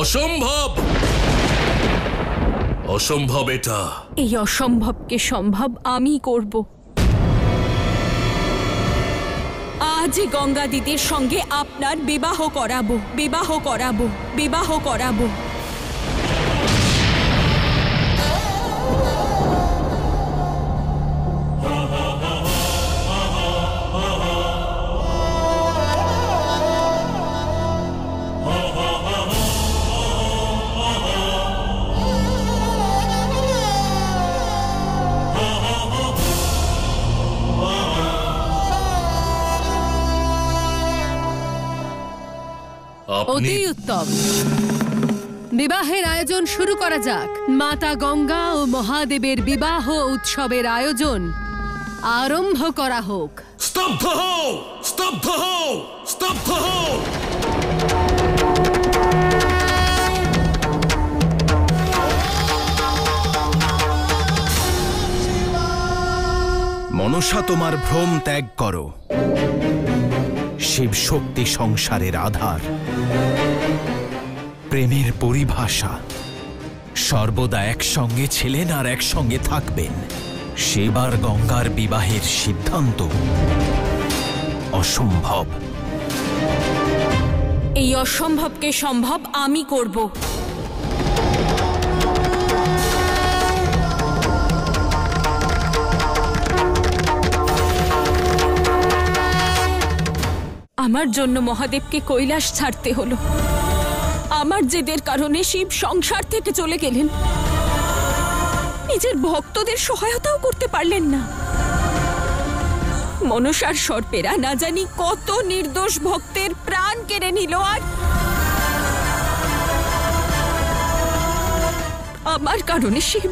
অসম্ভব, অসম্ভব এটা। এই অসম্ভবকে সম্ভব আমি করব। আজই গঙ্গা দিদির সঙ্গে আপনার বিবাহ করাবো, বিবাহ করাবো, বিবাহ করাবো। অতি উত্তম। বিবাহের আয়োজন শুরু করা যাক। মাতা গঙ্গা ও মহাদেবের বিবাহ উৎসবের আয়োজন আরম্ভ করা হোক। স্তব্ধ হও, স্তব্ধ হও, স্তব্ধ হও। মনসা, তোমার ভ্রম ত্যাগ করো। শিব শক্তি সংসারের আধার, প্রেমের পরিভাষা। সর্বদা একসঙ্গে ছিলেন আর একসঙ্গে থাকবেন। শিব আর গঙ্গার বিবাহের সিদ্ধান্ত অসম্ভব। এই অসম্ভবকে সম্ভব আমি করব। আমার জন্য মহাদেবকে কৈলাস ছাড়তে হলো। আমার জেদের কারণে শিব সংসার থেকে চলে গেলেন। নিজের ভক্তদের সহায়তাও করতে পারলেন না। মনসার সর্পেরা না জানি কত নির্দোষ ভক্তের প্রাণ কেড়ে নিল। আর আমার কারণে শিব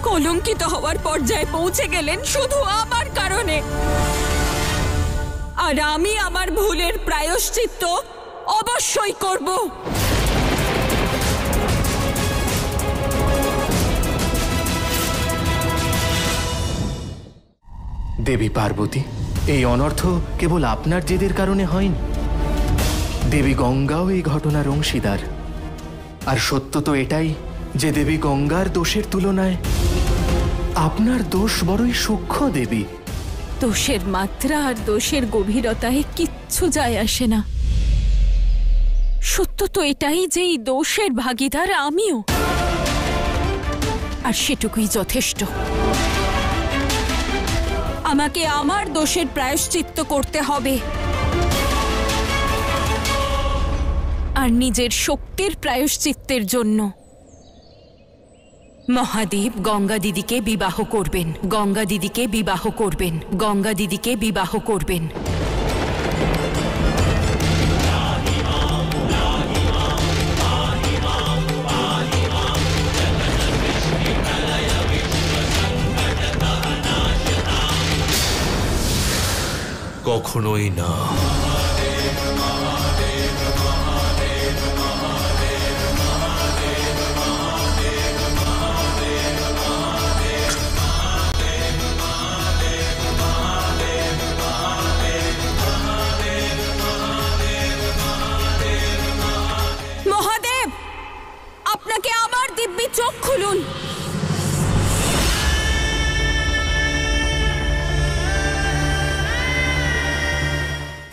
কলঙ্কিত হওয়ার পর্যায়ে পৌঁছে গেলেন, শুধু আমার কারণে। আর আমি আমার ভুলের প্রায়শ্চিত্ত অবশ্যই করব। দেবী পার্বতী, এই অনর্থ কেবল আপনার জেদের কারণে হয়নি। দেবী গঙ্গাও এই ঘটনার অংশীদার। আর সত্য তো এটাই যে দেবী গঙ্গার দোষের তুলনায় আপনার দোষ বড়ই সূক্ষ্ম দেবী। দোষের মাত্রা আর দোষের গভীরতায় কিচ্ছু যায় আসে না। সত্য তো এটাই যে এই দোষের ভাগীদার আমিও, আর সেটুকুই যথেষ্ট। আমাকে আমার দোষের প্রায়শ্চিত্ত করতে হবে, আর নিজের শক্তির প্রায়শ্চিত্তের জন্য মহাদেব গঙ্গা দিদিকে বিবাহ করবেন, গঙ্গা দিদিকে বিবাহ করবেন, গঙ্গা দিদিকে বিবাহ করবেন। কখনোই না। মহাদেব, আপনাকে আবার দিব্যি চোখ খুলুন।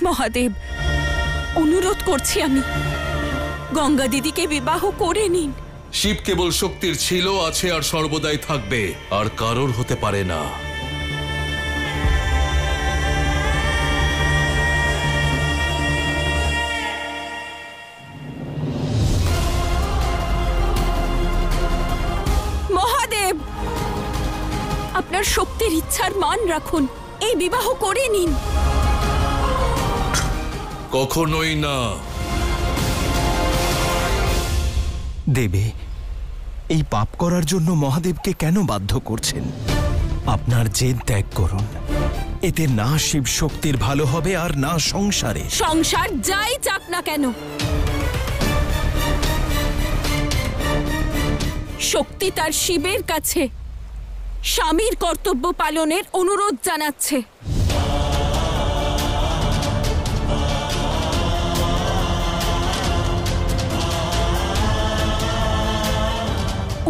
মহাদেব, অনুরোধ করছি আমি, গঙ্গা দিদিকে বিবাহ করে নিন। শিব কেবল শক্তির ছিল, আছে আর সর্বদাই থাকবে, আর কারোর হতে পারে না। মহাদেব, আপনার শক্তির ইচ্ছার মান রাখুন, এই বিবাহ করে নিন। কখনোই না। দেবে, এই পাপ করার জন্য মহাদেবকে কেন বাধ্য করছেন? আপনার জেদ ত্যাগ করুন। এতে না শিব শক্তির ভালো হবে আর না সংসারে। সংসার যাই চাক না কেন, শক্তি তার শিবের কাছে স্বামীর কর্তব্য পালনের অনুরোধ জানাচ্ছে।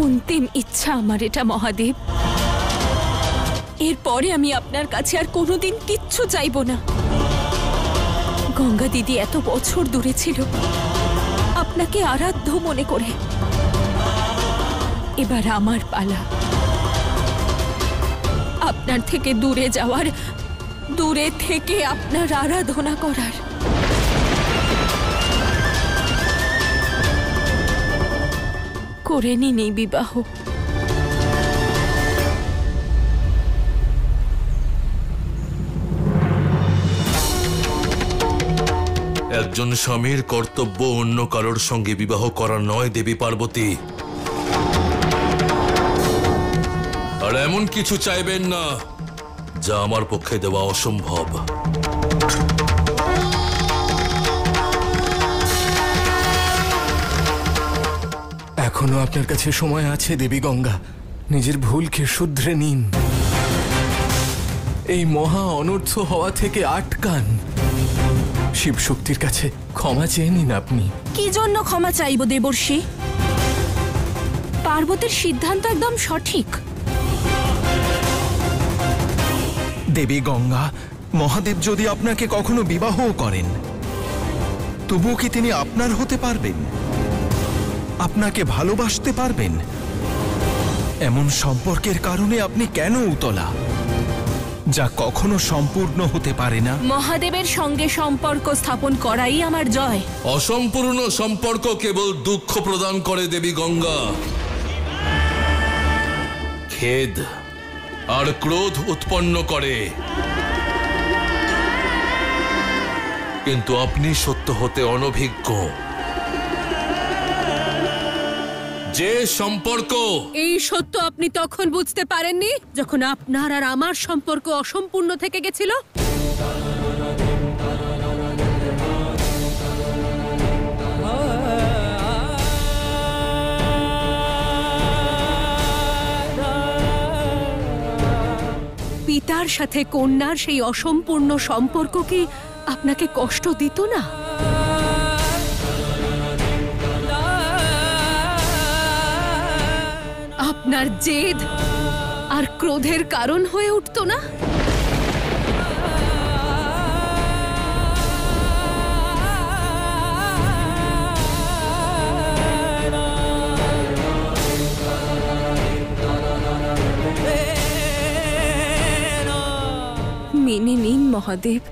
অন্তিম ইচ্ছা আমার এটা মহাদেব। এরপরে আমি আপনার কাছে আর কোনোদিন কিচ্ছু চাইবো না। গঙ্গা দিদি এত বছর দূরে ছিল আপনাকে আরাধ্য মনে করে। এবার আমার পালা আপনার থেকে দূরে যাওয়ার, দূরে থেকে আপনার আরাধনা করার। করে নিন এই বিবাহ। একজন স্বামীর কর্তব্য অন্য কারোর সঙ্গে বিবাহ করা নয় দেবী পার্বতী। আর এমন কিছু চাইবেন না যা আমার পক্ষে দেওয়া অসম্ভব। এখনো আপনার কাছে সময় আছে দেবী গঙ্গা, নিজের ভুলকে শুধরে নিন। এই মহা অনর্থ হওয়া থেকে আটকান। শিব শক্তির কাছে ক্ষমা চেয়ে নিন আপনি। কি জন্য ক্ষমা চাইব দেবর্ষি? পার্বতীর সিদ্ধান্ত একদম সঠিক। দেবী গঙ্গা, মহাদেব যদি আপনাকে কখনো বিবাহও করেন, তবুও কি তিনি আপনার হতে পারবেন? আপনাকে ভালোবাসতে পারবেন? এমন সম্পর্কের কারণে আপনি কেন উতলা, যা কখনো সম্পূর্ণ হতে পারে না? মহাদেবের সঙ্গে সম্পর্ক স্থাপন করাই আমার জয়। অসম্পূর্ণ সম্পর্ক কেবল দুঃখ প্রদান করে দেবী গঙ্গা। খেদ আর ক্রোধ উৎপন্ন করে। কিন্তু আপনি সত্য হতে অনভিজ্ঞ। যে সম্পর্ক এই সত্য আপনি তখন বুঝতে পারেননি যখন আপনার আর আমার সম্পর্ক অসম্পূর্ণ থেকে গেছিল। পিতার সাথে কন্যার সেই অসম্পূর্ণ সম্পর্ক কি আপনাকে কষ্ট দিত না? আপনার জেদ আর ক্রোধের কারণ হয়ে উঠত না? মেনে নিন মহাদেব,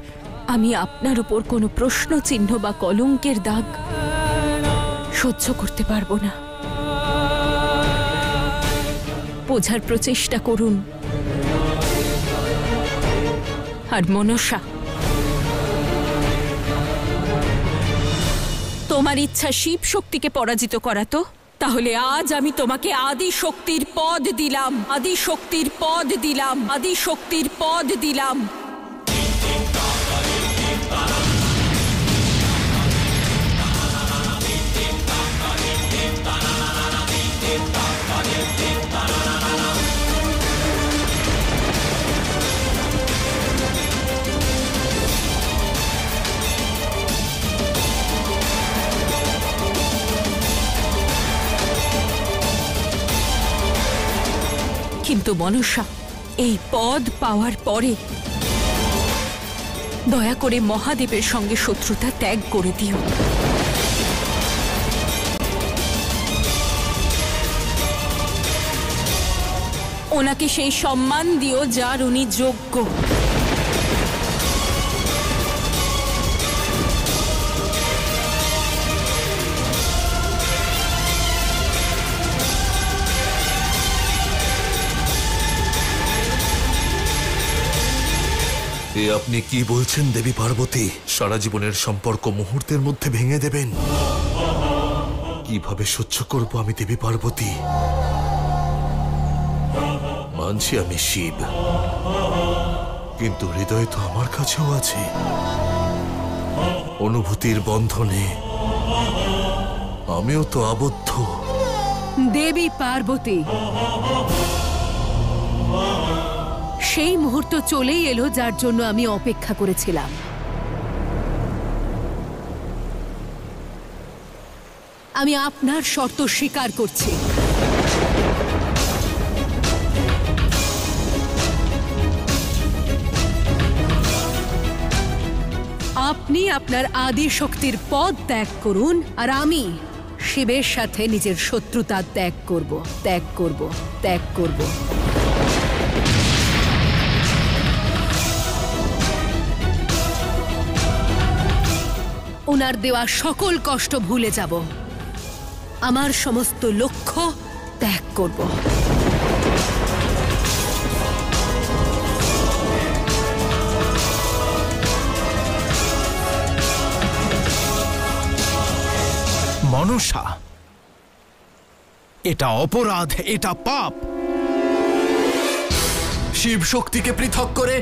আমি আপনার উপর কোনো প্রশ্ন চিহ্ন বা কলঙ্কের দাগ সহ্য করতে পারবো না। বোঝার প্রচেষ্টা করুন। আর মনসা, তোমার ইচ্ছা শিব শক্তিকে পরাজিত করা তো? তাহলে আজ আমি তোমাকে আদি শক্তির পদ দিলাম, আদি শক্তির পদ দিলাম, আদি শক্তির পদ দিলাম। কিন্তু মনসা, এই পদ পাওয়ার পরে দয়া করে মহাদেবের সঙ্গে শত্রুতা ত্যাগ করে দিও। ওনাকে সেই সম্মান দিও যার উনি যোগ্য। এ আপনি কি বলছেন দেবী পার্বতী? সারা জীবনের সম্পর্ক মুহূর্তের মধ্যে ভেঙে দেবেন? কিভাবে সহ্য করব আমি দেবী পার্বতী? মানছি আমি শিব, কিন্তু হৃদয় তো আমার কাছেও আছে। অনুভূতির বন্ধনে আমিও তো আবদ্ধ। দেবী পার্বতী, সেই মুহূর্ত চলেই এলো যার জন্য আমি অপেক্ষা করেছিলাম। আমি আপনার শর্ত স্বীকার করছি। আপনি আপনার আদি শক্তির পদ ত্যাগ করুন আর আমি শিবের সাথে নিজের শত্রুতা ত্যাগ করব, ত্যাগ করব, ত্যাগ করব। ওনার দেওয়া সকল কষ্ট ভুলে যাব, আমার সমস্ত লক্ষ্য ত্যাগ করব। মনসা, এটা অপরাধ, এটা পাপ। শিব শক্তিকে পৃথক করে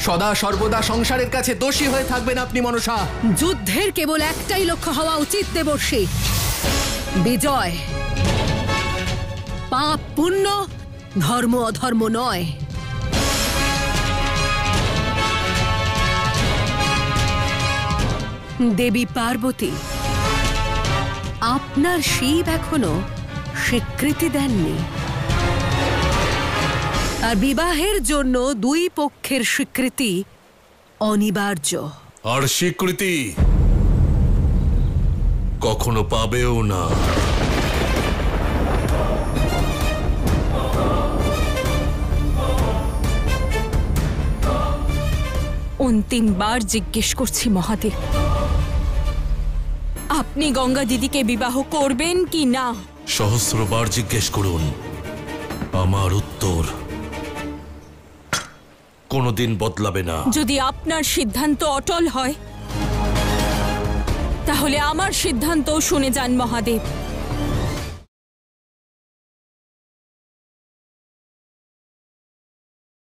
সদা সর্বদা সংসারের কাছে দোষী হয়ে থাকবেন আপনি মনসা। যুদ্ধের কেবল একটাই লক্ষ্য হওয়া উচিত দেবর্ষি, বিজয়। পাপ পুণ্য, ধর্ম অধর্ম নয়। দেবী পার্বতী, আপনার শিব এখনো স্বীকৃতি দেননি, আর বিবাহের জন্য দুই পক্ষের স্বীকৃতি অনিবার্য। আর স্বীকৃতি কখনো পাবেও না। অন্তিমবার জিজ্ঞেস করছি মহাদেব, আপনি গঙ্গা দিদিকে বিবাহ করবেন কি না? সহস্রবার জিজ্ঞেস করুন, আমার উত্তর কোনোদিন বদলাবে না। যদি আপনার সিদ্ধান্ত অটল হয় তাহলে আমার সিদ্ধান্তও শুনে যান মহাদেব।